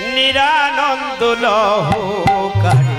নিরানন্দ লহকারী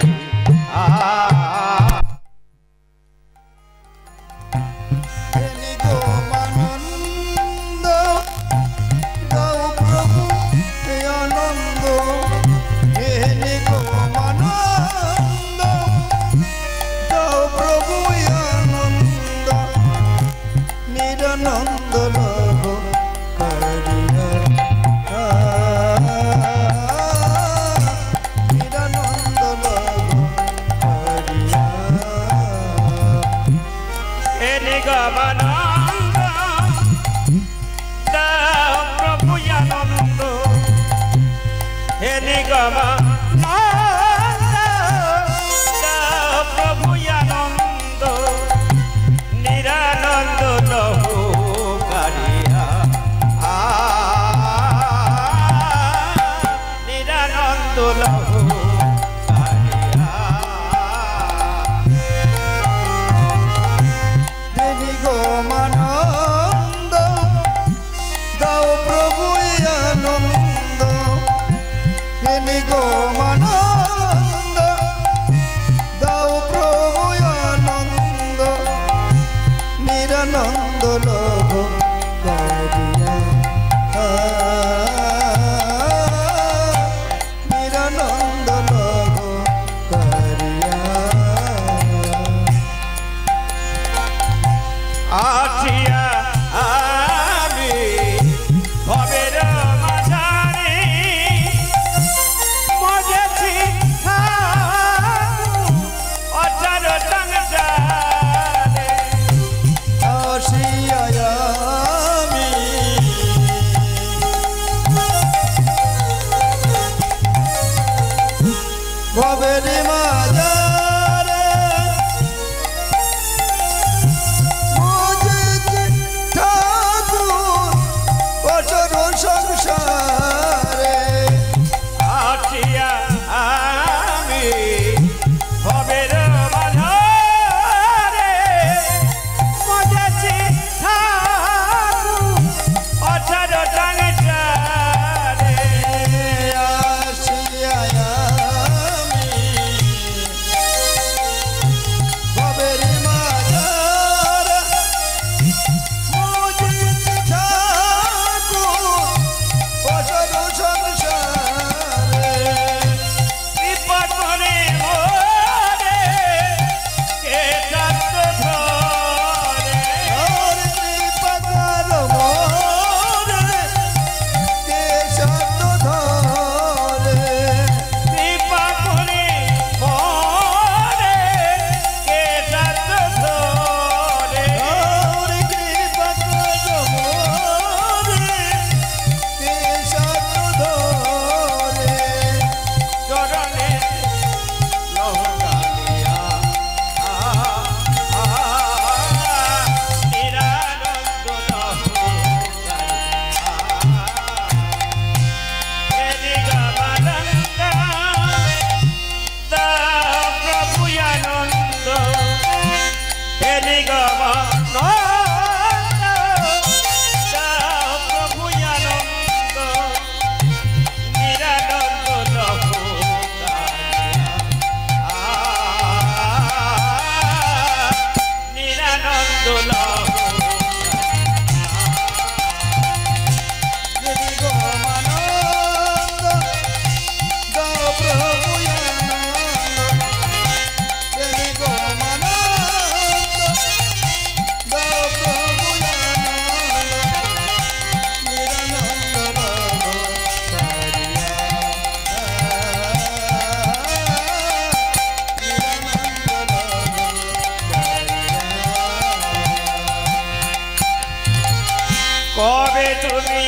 কবে তুমি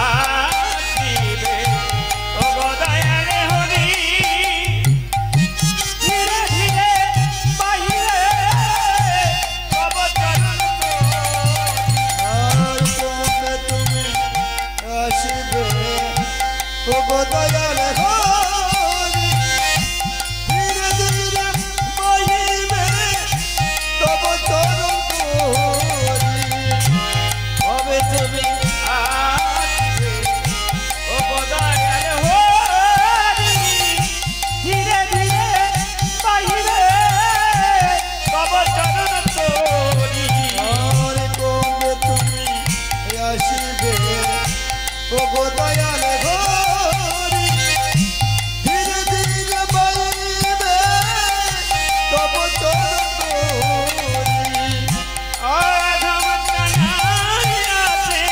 আসিবে ও দয়ালে হরি ধীরে ধীরে বাহিরে অবতরণ কবে তুমি আসিবে ও দয়ালে হরি ধীরে ধীরে বাহিরে অবতরণ করি কবে তুমি আসবে ও দয়াল হরি ধীরে ধীরে বাহিরে তব চরণ তোরি আরে কবে তুমি আসবে ও গো দয়াল হরি ধীরে ধীরে বাইবে তব চরণ তোরি আধম কানাই আছে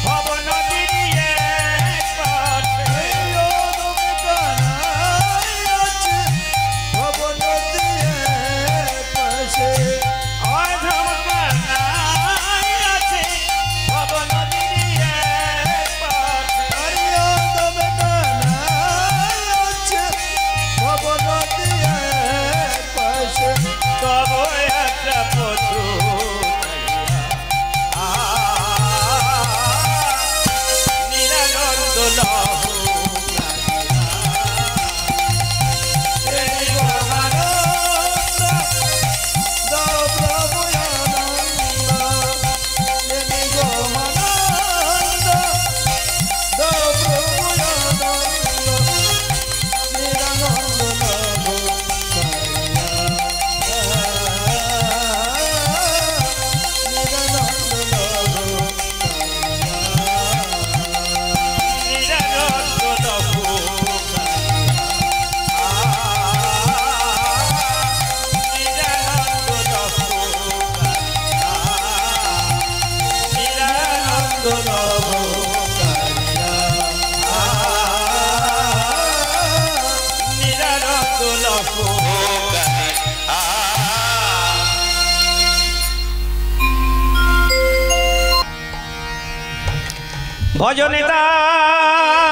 ভব নদীর এক পাশে ওদম কানাই আছে ভব নদীর পাশে আধম কানাই আছে ভব নদীর এক পাশে আরে ওদম কানাই আছে ভব নদীর পাশে তব একটা পশু নিরানন্দ লহ দাও প্রভু আনন্দ দেবী গো আনন্দ দাও প্রভু আনন্দ নিরানন্দ নব নিরানন্দ নব নিরানন্দ লহ নিরানন্দ লহ নিরানন্দ লহ ভজনে তাই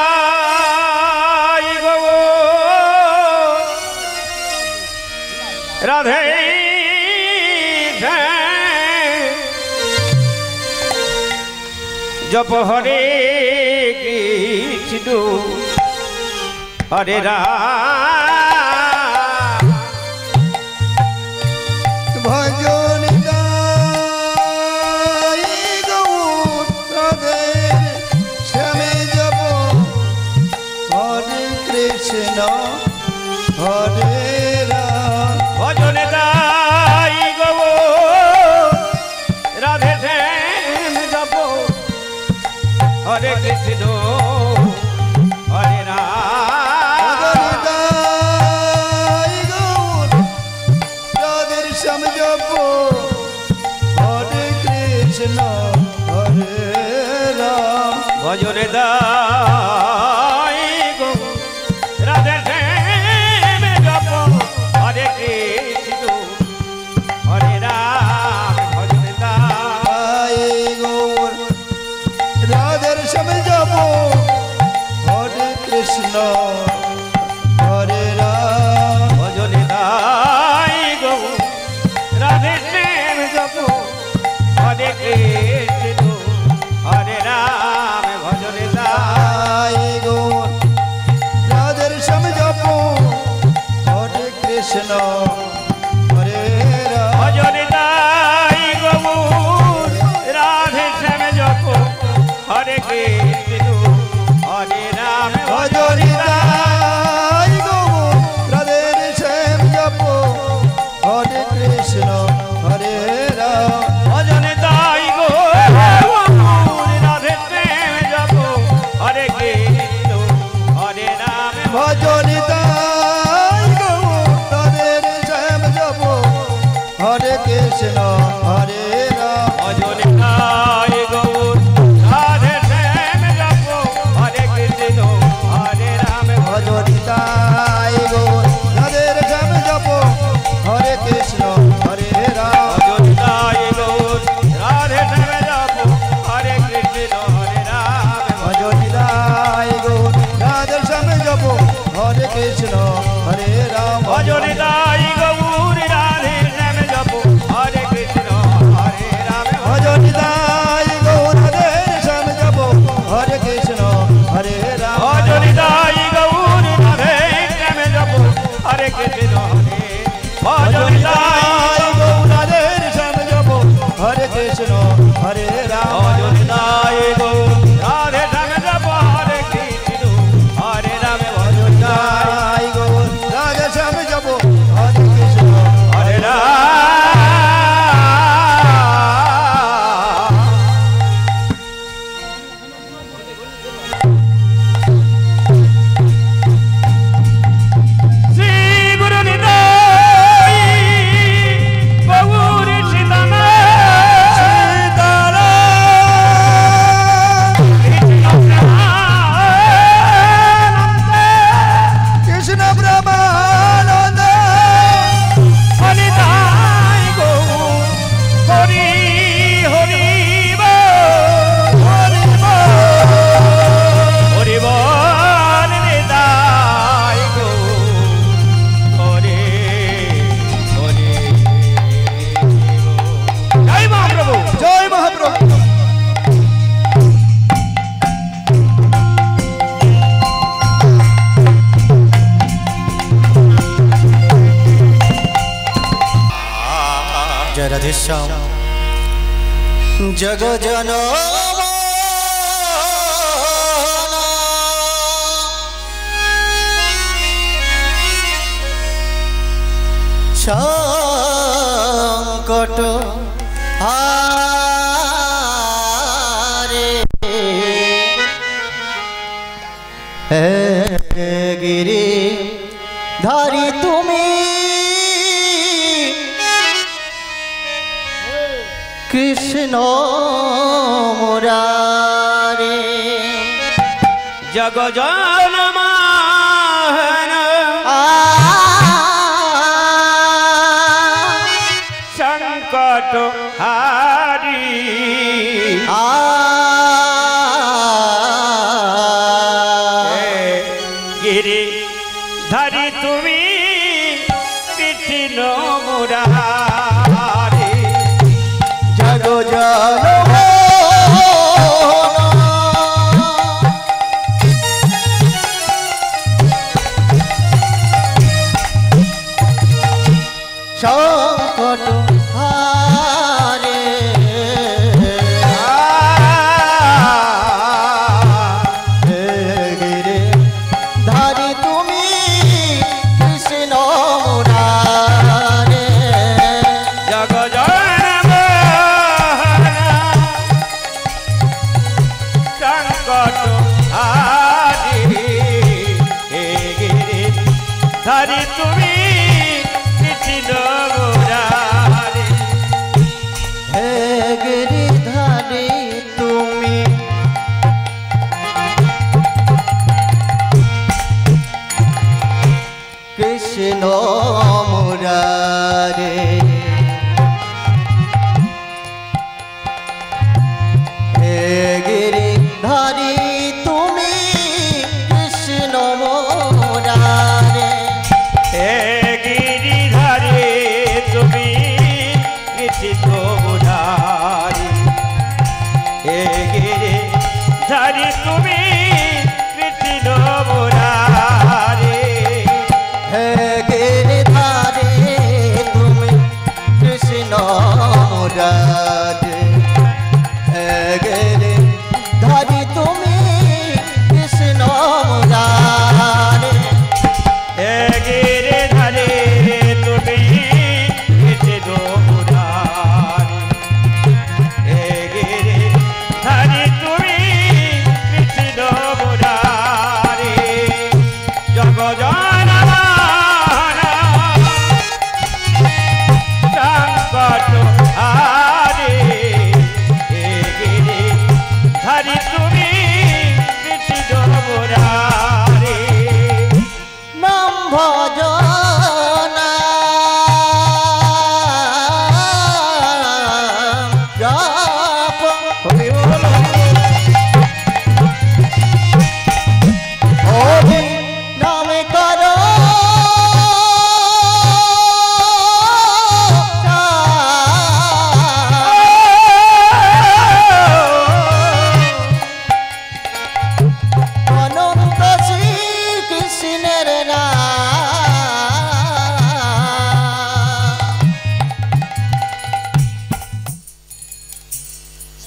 গো রাধে জপ হরে কৃষ্ণ হরে রাম ভজন গাই গৌর রাধে শ্যামে যাব হরে কৃষ্ণ হরে রাম ভজনে তাই গো রাধে শ্যাম জপ হরে কৃষ্ণ হরে রাম ভজন গাই গৌর রাধের শ্যাম যাব হরে কৃষ্ণ হরে রাম ভজনে দাই গো রাধে শ্যাম জপ হরে কৃষ্ণ হরে রাম ভজনে দাই গাই গৌর রাধের শ্যাম যাব হরে কৃষ্ণ হরে রাম ভজনে দাই গো রাধে শ্যাম জপ হরে কৃষ্ণ হরে রাম ভজনে দাই গাই গৌর রাধের শ্যাম যাব হরে কৃষ্ণ হরে রাম ভজনে দাই গো রাধে শ্যাম জপ হরে কৃষ্ণ হরে রাম ভজনি গাই গৌর রাধের শ্যাম যাব হরে কৃষ্ণ হরে রাম ভজনে দাই গো রাধে শ্যাম জপ হরে কৃষ্ণ হরে রাম ভজনি গাই গৌর রাধের শ্যাম যাব হরে কৃষ্ণ হরে রাম ভজনে দাই গো রাধে শ্যাম জপ হরে কৃষ্ণ হরে রাম ভজনি গাই গৌর রাধের শ্যাম যাব হরে কৃষ্ণ হরে রাম ভজনে দাই গো রাধে শ্যাম জপ হরে কৃষ্ণ হরে রাম ভজনি গাই গৌর রাধের শ্যাম যাব হরে কৃষ্ণ হরে রাম ভজনে দাই গৌর রাধে শ্যাম জপ হরে কৃষ্ণ রাধেশ্যাম জগ জন সংকট হারে গিরি ধারি তুমি কৃষ্ণ মুরারে জগ জনমান সংকট হারি গিরি ধারি তুমি কৃষ্ণ মুরারি জগ জন সংকট হারে গিরে ধারি তুমি কৃষ্ণ মুরারে জগ জনমান সংকট হারি গিরি ধারি তুমি কৃষ্ণ মুরারি হে গিরিধারী তুমি কৃষ্ণ মুরারে হে গিরিধারী তুমি কৃষ্ণ মুরারে হে গিরিধারে তুমি কৃষ্ণ মুরারি হে গিরিধারে তুমি কৃষ্ণ মুরারি হে গিরিধারী তুমি কৃষ্ণ মুরারে হে গিরিধারী তুমি কৃষ্ণ মুরারে হে গিরিধারে তুমি কৃষ্ণ মুরারি হে গিরিধারে তুমি কৃষ্ণ মুরারি জগ জনমান সংকট হারে হে গিরিধারে তুমি কৃষ্ণ মুরারি নাম ভজনা জপ হরি নামে করো অনন্ত শ্রী কৃষ্ণের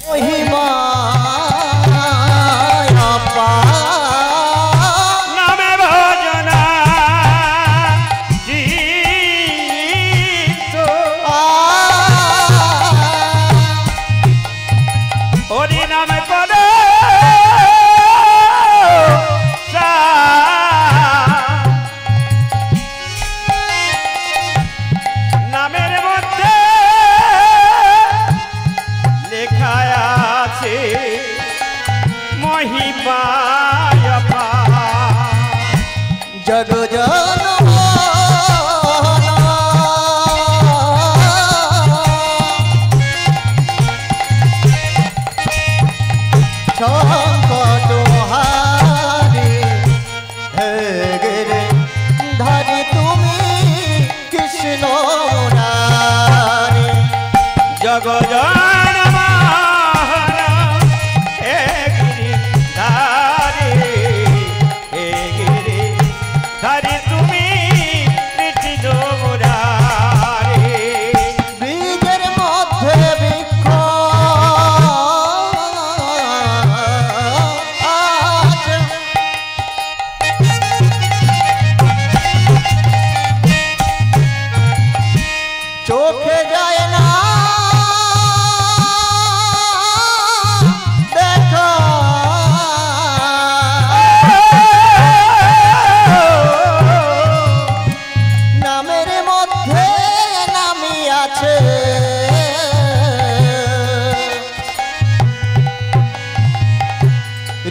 মহিমা নামে ভজনা চিত্ত হরি নামে করে নামের মধ্যে লেখা আছে মহিমা জগ জন সংকট হারে হে গিরে ধারি তুমি কৃষ্ণ মুরারে জগ জনমান হে গিরিধারে হে গিরিধারে তুমি কৃষ্ণ মুরারি বীজের মতো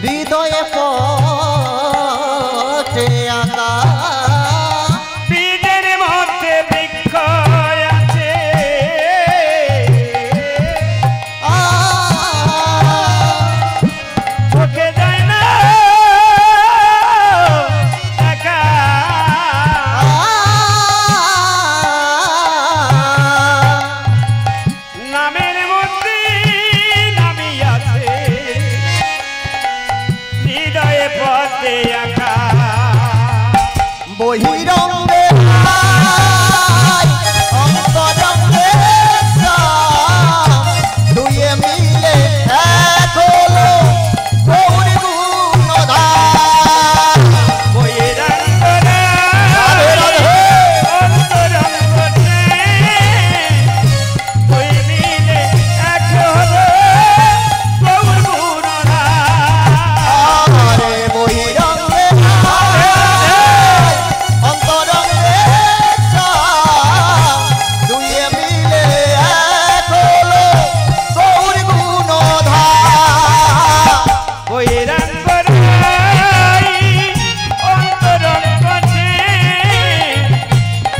হৃদয়ে পথে আঁকা বীজের মধ্যে বৃক্ষ আছে চোখে যায় না দেখা নামের মধ্যে নামি আছে হৃদয়ে পথে আঁকা বহিরঙ্গে অন্তরঙ্গে দুয়ে মিলে এক হলো গৌরী গুণধার বহিরঙ্গনে রাধে রাধে অন্তরঙ্গনে দুই মিলে এক হলো গৌর গুণধার। আরে বহিরঙ্গে অন্তরঙ্গে দুয়ে মিলে এক হলো গৌরী গুণধার বহিরঙ্গনে অন্তরঙ্গনে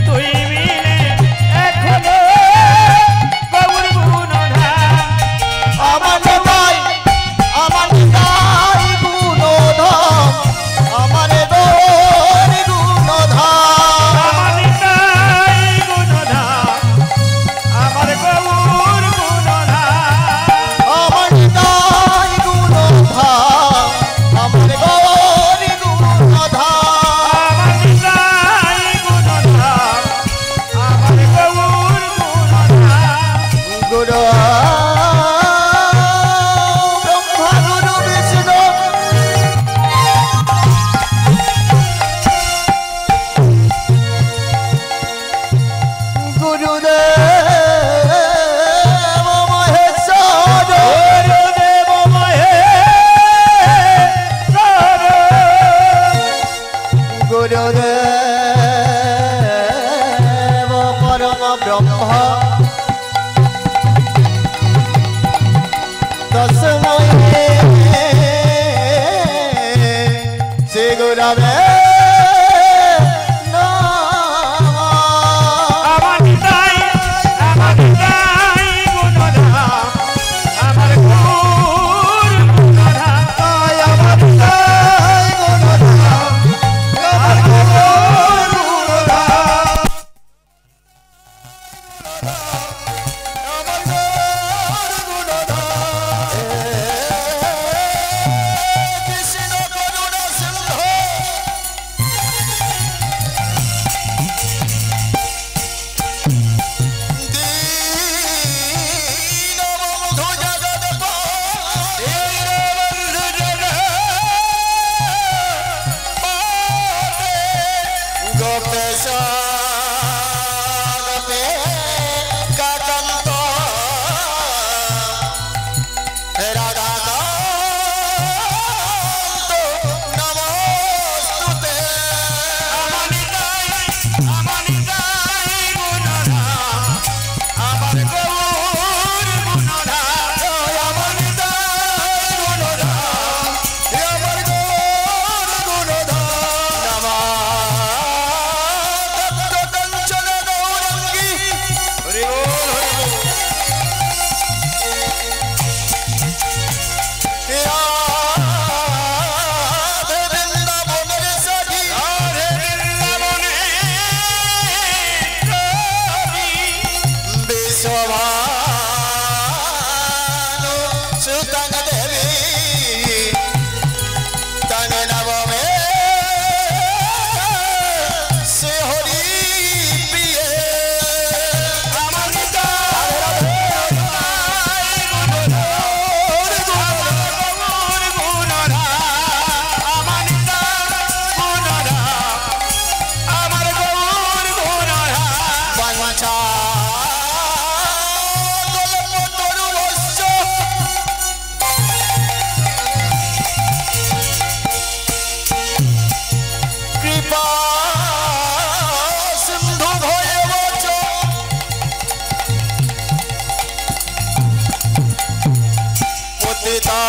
দুই মিলে এক হলো গৌর গুণধার। আমার নিতাই গুণধর আমার গৌরী গুণধর আমার নিতাই গুণধার, আমার গৌর গুণধার। আমার নিতাই গুণধর আমার গৌরী গুণধর আমার নিতাই গুণধার, আমার গৌর গুণধার। গুরু ব্রহ্মা গুরু বিষ্ণু গুরুদেব মহেশ্বর গুরুদেব মহেশ্বর, গুরুদেব পরম ব্রহ্ম তস্মৈ শ্রী গুরবে নমঃ আমার নিতাই গুণধার, আমার গৌর গুণধার। আমার নিতাই গুণধার আমার গৌর গুণধার আমার গৌর গুণধার কৃষ্ণ করুণা সিন্ধু দীনবন্ধু জগৎপতে গোপেশ কাকান্ত রাধাকান্ত নমস্তুতে আমার নিতাই গুণধার, আমার গৌর গুণধার। আমার নিতাই গুণধার আমার গৌর গুণধার নমঃ তত্ত্বকাঞ্চন গৌরাঙ্গী হরি বল, হরি বল। রাধে বৃন্দাবনের সাথী রাধে বৃন্দাবনে রাধি, বিশ্বভানু সুতং দেবী তং নবমে সে হরি প্রিয়ে আমার নিতাই গুণধার, আমার গৌর গুণধার। আমার নিতাই গুণধার, আমার গৌর গুণধার। বাঞ্ছা কল্পতরু বৎস কৃপা সিন্ধু ভয়বচ পতিতা